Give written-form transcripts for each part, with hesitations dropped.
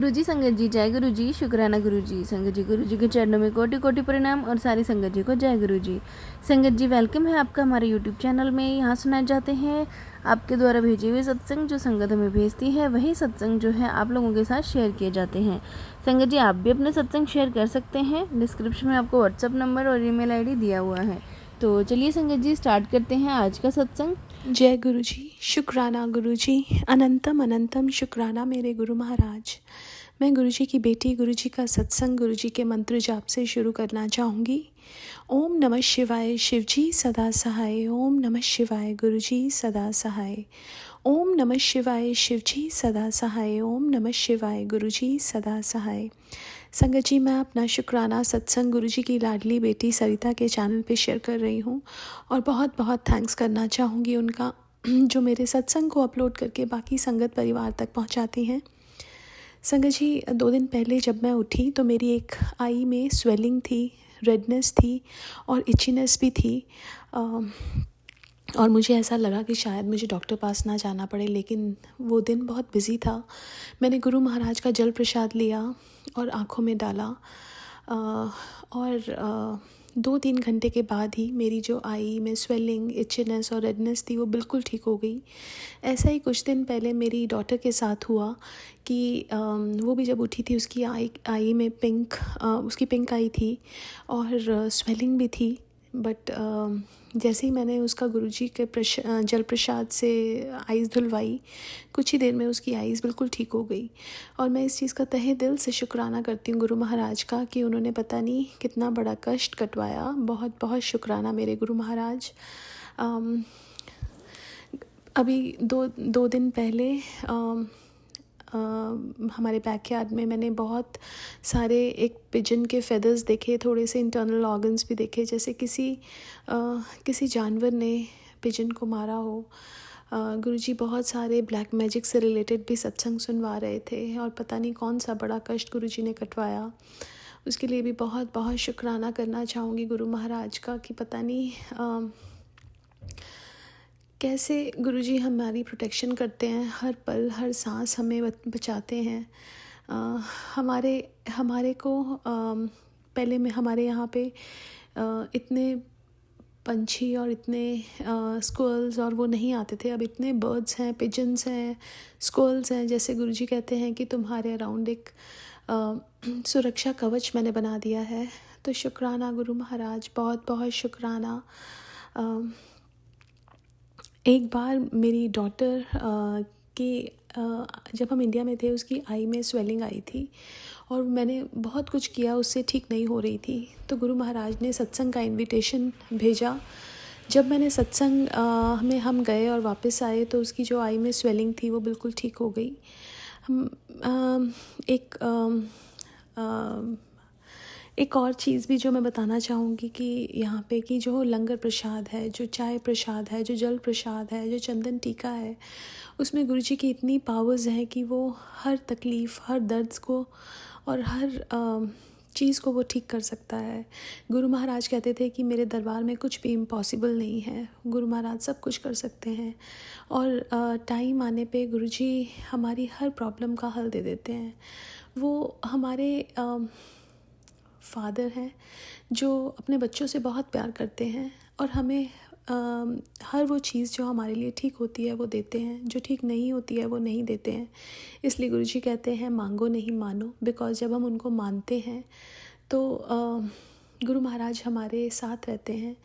गुरु जी, संगत जी, जय गुरु जी, शुक्राना गुरु जी। संगत जी, गुरु जी के चरणों में कोटि कोटि प्रणाम और सारी संगत जी को जय गुरु जी। संगत जी, वेलकम है आपका हमारे यूट्यूब चैनल में। यहाँ सुनाए जाते हैं आपके द्वारा भेजे हुए सत्संग, जो संगत हमें भेजती है वही सत्संग जो है आप लोगों के साथ शेयर किए जाते हैं। संगत जी, आप भी अपने सत्संग शेयर कर सकते हैं। डिस्क्रिप्शन में आपको व्हाट्सअप नंबर और ईमेल आईडी दिया हुआ है। तो चलिए संगत जी, स्टार्ट करते हैं आज का सत्संग। जय गुरु जी, शुक्राना गुरु जी, अनंतम अनंतम शुक्राना मेरे गुरु महाराज। मैं गुरु जी की बेटी, गुरु जी का सत्संग गुरु जी के मंत्र जाप से शुरू करना चाहूँगी। ओम नमः शिवाय, शिव जी सदा सहाय। ओम नमः शिवाय, गुरु जी सदा सहाय। ओम नमः शिवाय, शिव जी सदा सहाय। ओम नमः शिवाय, गुरु जी सदा सहाय। संगत जी, मैं अपना शुक्राना सत्संग गुरु जी की लाडली बेटी सरिता के चैनल पे शेयर कर रही हूँ और बहुत बहुत थैंक्स करना चाहूँगी उनका, जो मेरे सत्संग को अपलोड करके बाकी संगत परिवार तक पहुँचाती हैं। संगत जी, 2 दिन पहले जब मैं उठी तो मेरी एक आई में स्वेलिंग थी, रेडनेस थी और इचीनेस भी थी। और मुझे ऐसा लगा कि शायद मुझे डॉक्टर पास ना जाना पड़े, लेकिन वो दिन बहुत बिज़ी था। मैंने गुरु महाराज का जल प्रसाद लिया और आँखों में डाला और 2-3 घंटे के बाद ही मेरी जो आई में स्वेलिंग, इचनेस और रेडनेस थी वो बिल्कुल ठीक हो गई। ऐसा ही कुछ दिन पहले मेरी डॉटर के साथ हुआ कि वो भी जब उठी थी उसकी आई में उसकी पिंक आई थी और स्वेलिंग भी थी। बट जैसे ही मैंने उसका गुरुजी के जल प्रसाद से आइज़ धुलवाई, कुछ ही देर में उसकी आइज़ बिल्कुल ठीक हो गई। और मैं इस चीज़ का तहे दिल से शुक्राना करती हूँ गुरु महाराज का कि उन्होंने पता नहीं कितना बड़ा कष्ट कटवाया। बहुत बहुत शुक्राना मेरे गुरु महाराज। अभी दो दिन पहले हमारे बैकयार्ड में मैंने बहुत सारे एक पिजन के फेदर्स देखे, थोड़े से इंटरनल ऑर्गन्स भी देखे, जैसे किसी जानवर ने पिजन को मारा हो। गुरुजी बहुत सारे ब्लैक मैजिक से रिलेटेड भी सत्संग सुनवा रहे थे और पता नहीं कौन सा बड़ा कष्ट गुरुजी ने कटवाया। उसके लिए भी बहुत बहुत शुक्राना करना चाहूँगी गुरु महाराज का कि पता नहीं कैसे गुरुजी हमारी प्रोटेक्शन करते हैं, हर पल हर सांस हमें बचाते हैं। हमारे को पहले में हमारे यहाँ पे इतने पंछी और इतने स्क्वल्स और वो नहीं आते थे। अब इतने बर्ड्स हैं, पिजन्स हैं, स्क्वल्स हैं। जैसे गुरुजी कहते हैं कि तुम्हारे अराउंड एक सुरक्षा कवच मैंने बना दिया है। तो शुक्राना गुरु महाराज, बहुत बहुत शुक्राना। एक बार मेरी डॉटर की जब हम इंडिया में थे उसकी आई में स्वेलिंग आई थी और मैंने बहुत कुछ किया, उससे ठीक नहीं हो रही थी। तो गुरु महाराज ने सत्संग का इनविटेशन भेजा। जब मैंने सत्संग में हम गए और वापस आए तो उसकी जो आई में स्वेलिंग थी वो बिल्कुल ठीक हो गई। एक और चीज़ भी जो मैं बताना चाहूँगी कि यहाँ पे कि जो लंगर प्रसाद है, जो चाय प्रसाद है, जो जल प्रसाद है, जो चंदन टीका है, उसमें गुरुजी की इतनी पावर्स हैं कि वो हर तकलीफ़, हर दर्द को और हर चीज़ को वो ठीक कर सकता है। गुरु महाराज कहते थे कि मेरे दरबार में कुछ भी इम्पॉसिबल नहीं है, गुरु महाराज सब कुछ कर सकते हैं। और टाइम आने पे गुरुजी हमारी हर प्रॉब्लम का हल दे देते हैं। वो हमारे फादर हैं जो अपने बच्चों से बहुत प्यार करते हैं और हमें हर वो चीज़ जो हमारे लिए ठीक होती है वो देते हैं, जो ठीक नहीं होती है वो नहीं देते हैं। इसलिए गुरुजी कहते हैं मांगो नहीं मानो, बिकॉज़ जब हम उनको मानते हैं तो गुरु महाराज हमारे साथ रहते हैं।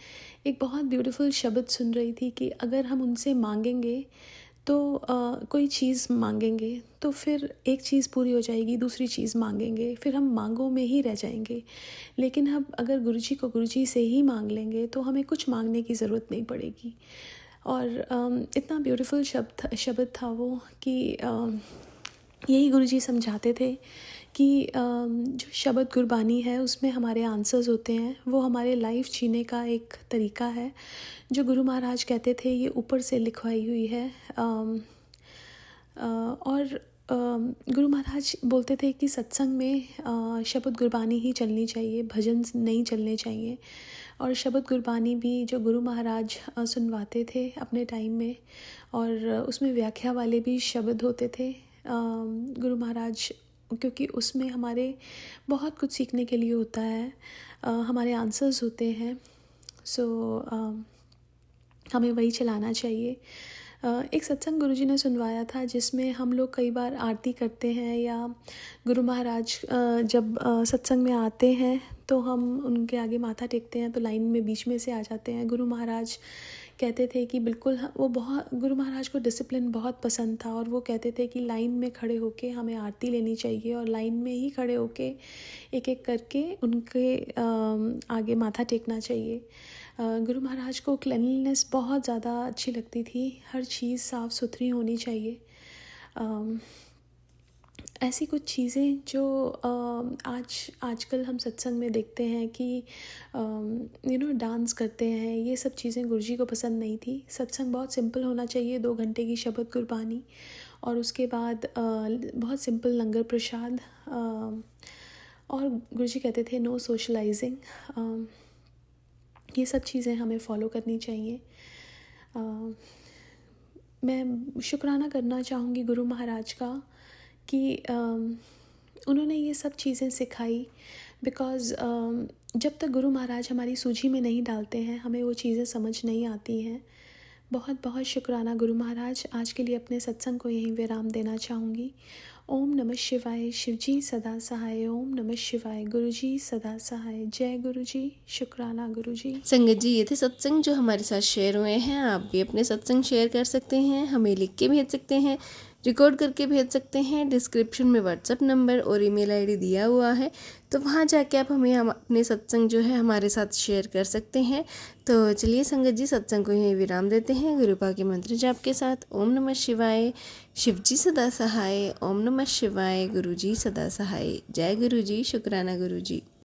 एक बहुत ब्यूटीफुल शब्द सुन रही थी कि अगर हम उनसे मांगेंगे तो कोई चीज़ मांगेंगे तो फिर एक चीज़ पूरी हो जाएगी, दूसरी चीज़ मांगेंगे, फिर हम मांगों में ही रह जाएंगे। लेकिन हम अगर गुरुजी को गुरुजी से ही मांग लेंगे तो हमें कुछ मांगने की ज़रूरत नहीं पड़ेगी। और इतना ब्यूटीफुल शब्द था वो कि यही गुरुजी समझाते थे कि जो शब्द गुरबानी है उसमें हमारे आंसर्स होते हैं। वो हमारे लाइफ जीने का एक तरीका है जो गुरु महाराज कहते थे ये ऊपर से लिखवाई हुई है। और गुरु महाराज बोलते थे कि सत्संग में शब्द गुरबानी ही चलनी चाहिए, भजन नहीं चलने चाहिए। और शब्द गुरबानी भी जो गुरु महाराज सुनवाते थे अपने टाइम में, और उसमें व्याख्या वाले भी शब्द होते थे। गुरु महाराज क्योंकि उसमें हमारे बहुत कुछ सीखने के लिए होता है, हमारे आंसर्स होते हैं। सो हमें वही चलाना चाहिए। एक सत्संग गुरुजी ने सुनवाया था जिसमें हम लोग कई बार आरती करते हैं या गुरु महाराज जब सत्संग में आते हैं तो हम उनके आगे माथा टेकते हैं तो लाइन में बीच में से आ जाते हैं। गुरु महाराज कहते थे कि बिल्कुल वो बहुत, गुरु महाराज को डिसिप्लिन बहुत पसंद था और वो कहते थे कि लाइन में खड़े होके हमें आरती लेनी चाहिए और लाइन में ही खड़े होके एक एक करके उनके आगे माथा टेकना चाहिए। गुरु महाराज को क्लेanलीनेस बहुत ज़्यादा अच्छी लगती थी, हर चीज़ साफ़ सुथरी होनी चाहिए। ऐसी कुछ चीज़ें जो आजकल हम सत्संग में देखते हैं कि डांस करते हैं, ये सब चीज़ें गुरुजी को पसंद नहीं थी। सत्संग बहुत सिंपल होना चाहिए, 2 घंटे की शबद गुरबानी और उसके बाद बहुत सिंपल लंगर प्रसाद, और गुरुजी कहते थे नो सोशलाइजिंग। ये सब चीज़ें हमें फॉलो करनी चाहिए। मैं शुक्राना करना चाहूँगी गुरु महाराज का कि उन्होंने ये सब चीज़ें सिखाई। बिकॉज़ जब तक गुरु महाराज हमारी सूझी में नहीं डालते हैं हमें वो चीज़ें समझ नहीं आती हैं। बहुत बहुत शुक्राना गुरु महाराज। आज के लिए अपने सत्संग को यहीं विराम देना चाहूँगी। ओम नमः शिवाय। शिवजी सदा सहाय। ओम नमः शिवाय। गुरुजी सदा सहाय। जय गुरुजी। शुक्राना गुरुजी। संगत जी, ये थे सत्संग जो हमारे साथ शेयर हुए हैं। आप भी अपने सत्संग शेयर कर सकते हैं, हमें लिख के भेज सकते हैं, रिकॉर्ड करके भेज सकते हैं। डिस्क्रिप्शन में व्हाट्सएप नंबर और ईमेल आईडी दिया हुआ है, तो वहाँ जाके आप हम अपने सत्संग जो है हमारे साथ शेयर कर सकते हैं। तो चलिए संगत जी, सत्संग को यहीं विराम देते हैं गुरुपा के मंत्र जाप के साथ। ओम नमः शिवाय। शिवजी सदा सहाय। ओम नमः शिवाय। गुरुजी सदा सहाय। जय गुरुजी। शुक्राना गुरुजी।